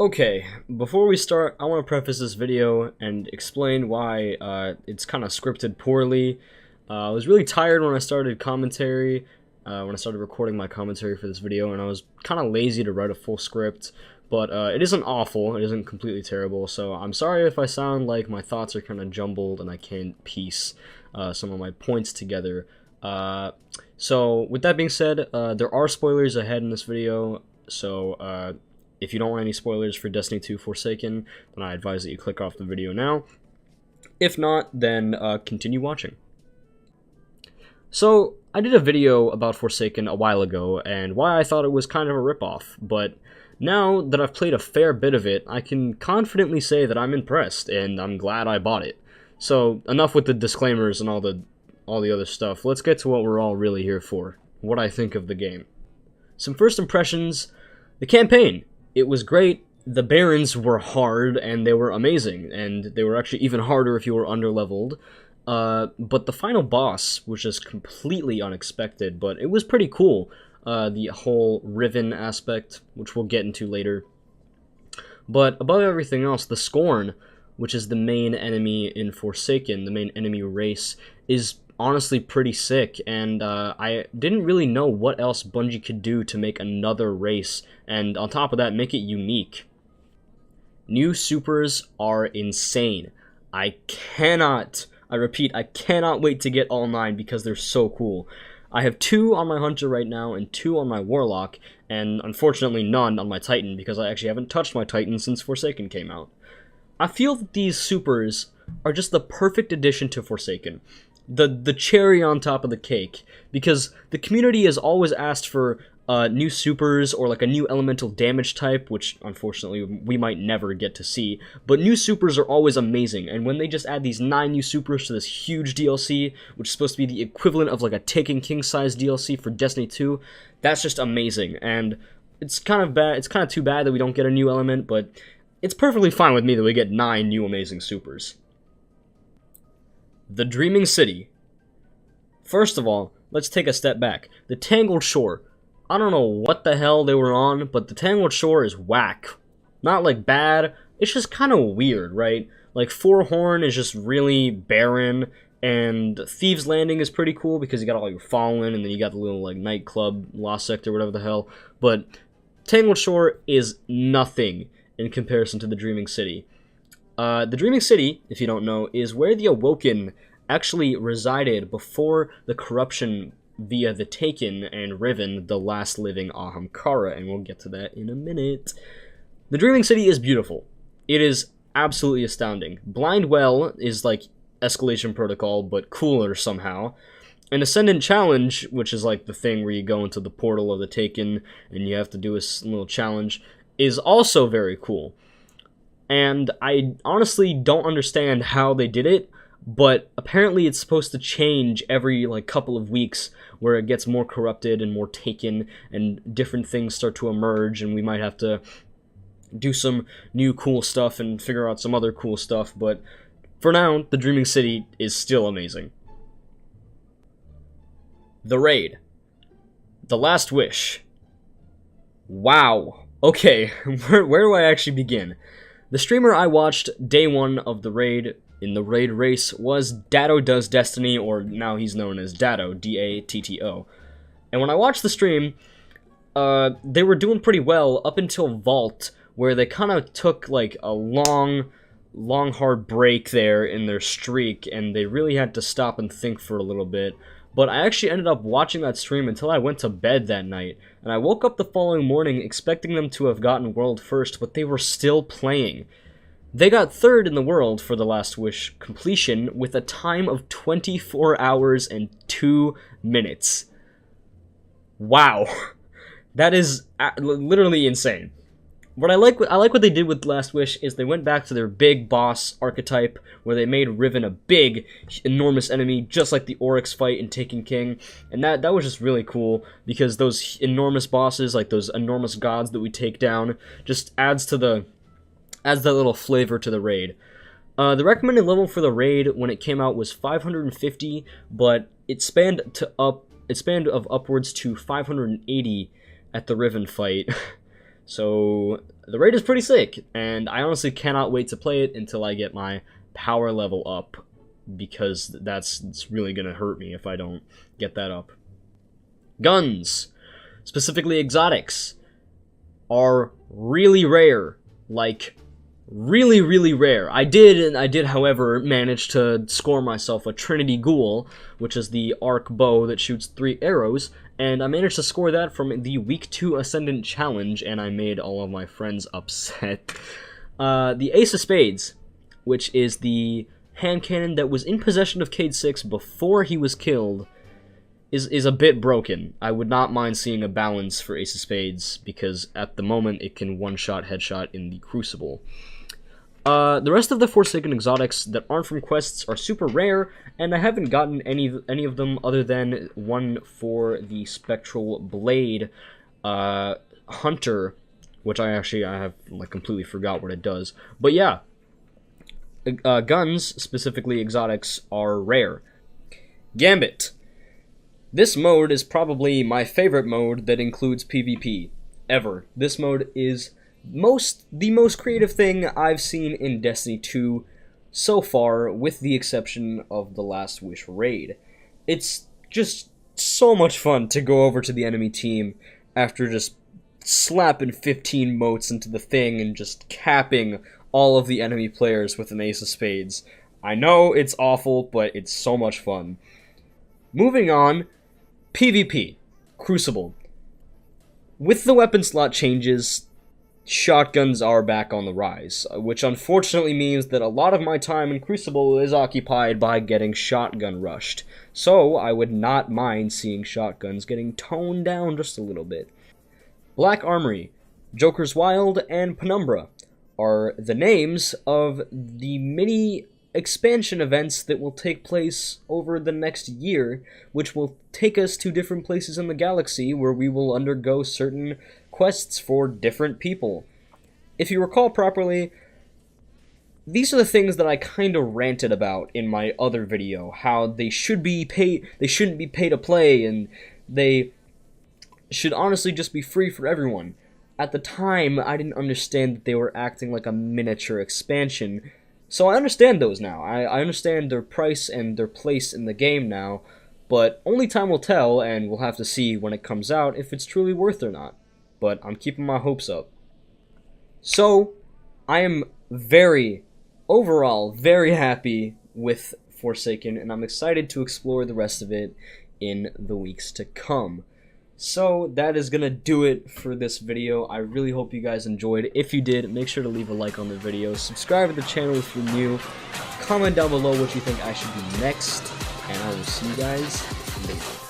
Okay, before we start, I want to preface this video and explain why it's kind of scripted poorly. I was really tired when I started commentary, when I started recording my commentary for this video, and I was kind of lazy to write a full script, but it isn't awful, it isn't completely terrible, so I'm sorry if I sound like my thoughts are kind of jumbled and I can't piece some of my points together. So, with that being said, there are spoilers ahead in this video, so if you don't want any spoilers for Destiny 2 Forsaken, then I advise that you click off the video now. If not, then continue watching. So, I did a video about Forsaken a while ago, and why I thought it was kind of a ripoff, but now that I've played a fair bit of it, I can confidently say that I'm impressed, and I'm glad I bought it. So, enough with the disclaimers and all the other stuff. Let's get to what we're all really here for, what I think of the game. Some first impressions: the campaign. It was great. The Barons were hard, and they were amazing, and they were actually even harder if you were underleveled. But the final boss was just completely unexpected, but it was pretty cool. The whole Riven aspect, which we'll get into later. But above everything else, the Scorn, which is the main enemy in Forsaken, the main enemy race, is honestly pretty sick, and I didn't really know what else Bungie could do to make another race, and on top of that, make it unique. New supers are insane. I repeat, I cannot wait to get all 9 because they're so cool. I have 2 on my Hunter right now and 2 on my Warlock, and unfortunately none on my Titan because I actually haven't touched my Titan since Forsaken came out. I feel that these supers are just the perfect addition to Forsaken. The cherry on top of the cake, because the community has always asked for new supers or like a new elemental damage type, which unfortunately we might never get to see, but new supers are always amazing, and when they just add these 9 new supers to this huge DLC, which is supposed to be the equivalent of like a Taken King size DLC for Destiny 2, that's just amazing, and it's kind of too bad that we don't get a new element, but it's perfectly fine with me that we get 9 new amazing supers. The Dreaming City. First of all, let's take a step back. The Tangled Shore. I don't know what the hell they were on, but the Tangled Shore is whack. Not like bad, it's just kind of weird, right? Like Forhorn is just really barren, and Thieves Landing is pretty cool because you got all your Fallen, and then you got the little like nightclub, Lost Sector, whatever the hell. But Tangled Shore is nothing in comparison to the Dreaming City. The Dreaming City, if you don't know, is where the Awoken actually resided before the corruption via the Taken and Riven, the last living Ahamkara, and we'll get to that in a minute. The Dreaming City is beautiful. It is absolutely astounding. Blind Well is like Escalation Protocol, but cooler somehow. An Ascendant Challenge, which is like the thing where you go into the portal of the Taken and you have to do a little challenge, is also very cool. And I honestly don't understand how they did it, but apparently it's supposed to change every like couple of weeks, where it gets more corrupted and more taken, and different things start to emerge, and we might have to do some new cool stuff and figure out some other cool stuff, but for now, the Dreaming City is still amazing. The Raid. The Last Wish. Wow. Okay, where do I actually begin? The streamer I watched day 1 of the raid, in the raid race, was Datto Does Destiny, or now he's known as Datto, D-A-T-T-O. And when I watched the stream, they were doing pretty well up until Vault, where they kind of took like a long hard break there in their streak, and they really had to stop and think for a little bit. But I actually ended up watching that stream until I went to bed that night, and I woke up the following morning expecting them to have gotten world first, but they were still playing. They got 3rd in the world for the Last Wish completion with a time of 24 hours and 2 minutes. Wow. That is literally insane. What I like what they did with Last Wish is they went back to their big boss archetype, where they made Riven a big, enormous enemy, just like the Oryx fight in Taken King, and that was just really cool, because those enormous bosses, like those enormous gods that we take down, just adds that little flavor to the raid. The recommended level for the raid when it came out was 550, but it spanned of upwards to 580 at the Riven fight. So the raid is pretty sick, and I honestly cannot wait to play it until I get my power level up, because it's really gonna hurt me if I don't get that up. Guns, specifically exotics, are really rare, like really rare. I did however manage to score myself a Trinity Ghoul, which is the arc bow that shoots 3 arrows, and I managed to score that from the week 2 Ascendant challenge, and I made all of my friends upset. The Ace of Spades, which is the hand cannon that was in possession of Cade 6 before he was killed, is a bit broken. I would not mind seeing a balance for Ace of Spades, because at the moment it can one-shot headshot in the Crucible. The rest of the Forsaken exotics that aren't from quests are super rare, and I haven't gotten any of them other than one for the Spectral Blade Hunter, which I have like completely forgot what it does. But yeah, guns, specifically exotics, are rare. Gambit. This mode is probably my favorite mode that includes PvP ever. This mode is the most creative thing I've seen in Destiny 2 so far, with the exception of the Last Wish raid. It's just so much fun to go over to the enemy team after just slapping 15 motes into the thing and just capping all of the enemy players with an Ace of Spades. I know it's awful, but it's so much fun. Moving on, PvP, Crucible. With the weapon slot changes, shotguns are back on the rise, which unfortunately means that a lot of my time in Crucible is occupied by getting shotgun rushed. So I would not mind seeing shotguns getting toned down just a little bit. Black Armory, Joker's Wild, and Penumbra are the names of the mini expansion events that will take place over the next year, which will take us to different places in the galaxy where we will undergo certain quests for different people. If you recall properly, these are the things that I kind of ranted about in my other video, how they shouldn't be pay to play, and they should honestly just be free for everyone. At the time, I didn't understand that they were acting like a miniature expansion. So I understand those now. I understand their price and their place in the game now, but only time will tell, and we'll have to see when it comes out if it's truly worth it or not. But I'm keeping my hopes up. So, I am overall very happy with Forsaken, and I'm excited to explore the rest of it in the weeks to come. So that is gonna do it for this video. I really hope you guys enjoyed. If you did, make sure to leave a like on the video, subscribe to the channel if you're new, comment down below what you think I should do next, and I will see you guys later.